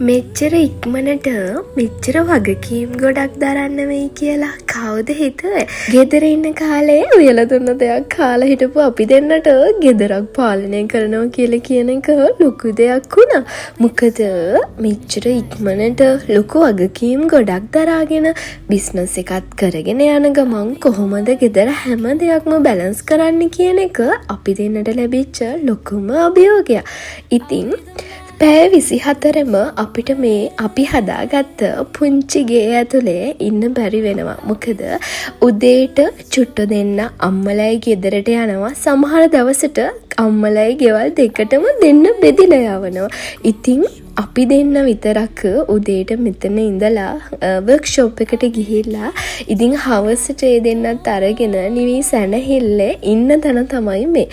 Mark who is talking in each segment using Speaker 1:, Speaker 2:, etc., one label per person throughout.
Speaker 1: මෙච්චර ඉක්මනට මෙච්චර වගකීම් ගොඩක් දරන්න වෙයි කියලා කවුද හිතුවේ? ගෙදර ඉන්න කාලේ උයලා දුන්න දෙයක් කාලා හිටපු අපි දෙන්නට ගෙදරක් පාලනය කරනවා කියලා කියන එක ලොකු දෙයක් වුණා. මොකද මෙච්චර ඉක්මනට ලොකු වගකීම් ගොඩක් දරාගෙන බිස්නස් එකක් කරගෙන යන ගමන් කොහොමද ගෙදර හැම දෙයක්ම බැලන්ස් කරන්න කියන එක අපි දෙන්නට ලැබිච්ච ලොකුම අභියෝගයක්. ඉතින් පැය 24ම අපිට මේ අපි හදාගත්ත පුංචි ගේ ඇතුලේ ඉන්න බැරි වෙනවා. මොකද උදේට චුට්ට දෙන්න අම්මලයි ගෙදරට යනවා. සමහර දවසට අම්මලයි ගෙවල් දෙකටම දෙන්න බෙදිලා යවනවා. ඉතින් අපි දෙන්න විතරක් උදේට මෙතන ඉඳලා වර්ක්ෂොප් එකට ගිහිල්ලා ඉතින් හවසට ඒ දෙන්නත් අරගෙන නිවි සැනහෙල්ලේ ඉන්න තැන තමයි මේ.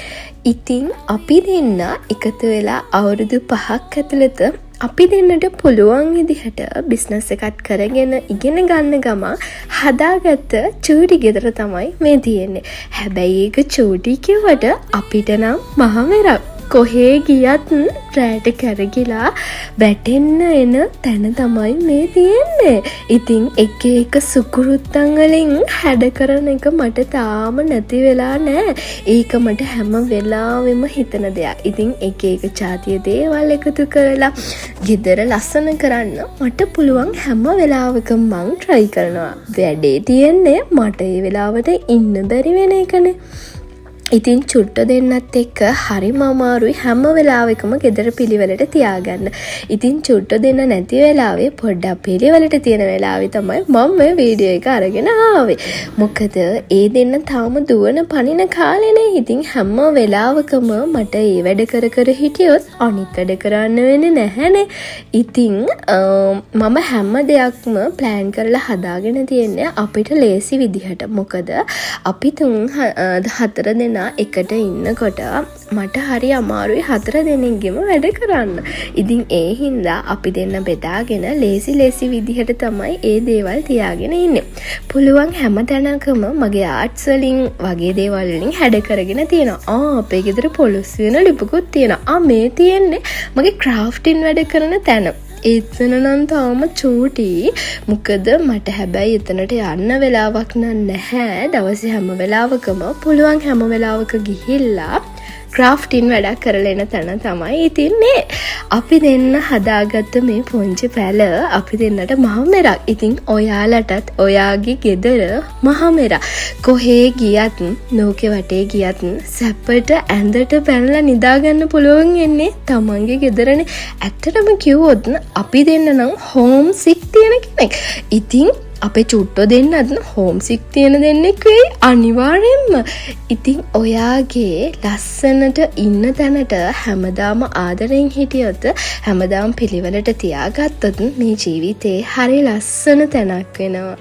Speaker 1: ඉතින් අපි දෙන්න එකතු වෙලා අවුරුදු 5ක් ඇතුළත අපි දෙන්නට පුළුවන් විදිහට බිස්නස් එකක් කරගෙන ඉගෙන ගන්න ගමන් හදාගත්ත චූටි ගෙදර තමයි මේ තියෙන්නේ. හැබැයි ඒක චූටි කිව්වට අපිට නම් මහ මෙරක්. කොහේ ගියත් රැට කැරගිලා වැටෙන්න එන තැන තමයි මේ තියෙන්නේ. ඉතින් එක සුකුරුත්තන් වලින් හැඩ කරන එක මට තාම නැති වෙලා නෑ. ඒක මට හැම වෙලාවෙම හිතන දෙයක්. ඉතින් එක ජාතිය දේවල් එකතු කරලා ගෙදර ලස්සන කරන්න මට පුළුවන් හැම වෙලාවකම මං try කරනවා. වැඩේ තියෙන්නේ මට ඒ වෙලාවට ඉන්න බැරි වෙන එකනේ. ඉතින් චුට්ට දෙන්නත් එක්ක හරිම අමාරුයි හැම වෙලාවෙකම ගෙදර පිළිවෙලට තියාගන්න. ඉතින් චුට්ට දෙන්න නැති වෙලාවේ පොඩ්ඩක් පිළිවෙලට තියෙන වෙලාවේ තමයි මම මේ වීඩියෝ එක අරගෙන ආවේ. මොකද ඒ දෙන්න තාම දුවන පනින කාලේනේ. ඉතින් හැම වෙලාවකම මට ඒ වැඩ කර හිටියොත් අනිත් වැඩ කරන්න වෙන්නේ නැහැනේ. ඉතින් මම හැම දෙයක්ම ප්ලෑන් කරලා හදාගෙන තියෙන්නේ අපිට ලේසි විදිහට. මොකද අපි 4 දෙනා එකට ඉන්නකොට මට හරි අමාරුයි 4 දෙනෙක්ගෙම වැඩ කරන්න. ඉතින් ඒ හින්දා අපි දෙන්න බෙදාගෙන ලේසි විදිහට තමයි ඒ දේවල් තියාගෙන ඉන්නේ. පුළුවන් හැම තැනකම මගේ ආර්ට්ස් වලින් වගේ දේවල් වලින් හැඩ කරගෙන තියෙනවා. අපේ ගෙදර පොලොස් වෙන ලිපකුත් තියෙනවා. මේ තියෙන්නේ මගේ ක්‍රාෆ්ටින් වැඩ කරන තැන. එතන නම් තාම චූටි. මොකද මට හැබැයි එතනට යන්න වෙලාවක් නැහැ. දවසේ හැම වෙලාවකම පුළුවන් හැම වෙලාවක ගිහිල්ලා ක්‍රාෆ්ටින් වැඩක් කරලා එන තැන තමයි ඉතින්නේ. අපි දෙන්න හදාගත්ත මේ පුංචි පැල අපි දෙන්නට මහ මෙරක්. ඉතින් ඔයාලටත් ඔයාගේ ගෙදර මහ මෙරක්. කොහේ ගියත් ලෝකෙ වටේ ගියත් සැපට ඇඳට පැනලා නිදාගන්න පුළුවන් වෙන්නේ තමන්ගේ ගෙදරනේ. ඇත්තටම කිව්වොත් අපි දෙන්න නම් හෝම් සික් තියෙන කෙනෙක්. ඉතින් අපේ චුට්ටෝ දෙන්නත් හෝම් සික් තියෙන දෙන්නෙක් වෙයි අනිවාර්යෙන්ම. ඉතින් ඔයාගේ ලස්සනට ඉන්න තැනට හැමදාම ආදරෙන් හිටියොත් හැමදාම පිළිවෙලට තියාගත්තොත් මේ ජීවිතේ හරි ලස්සන තැනක් වෙනවා.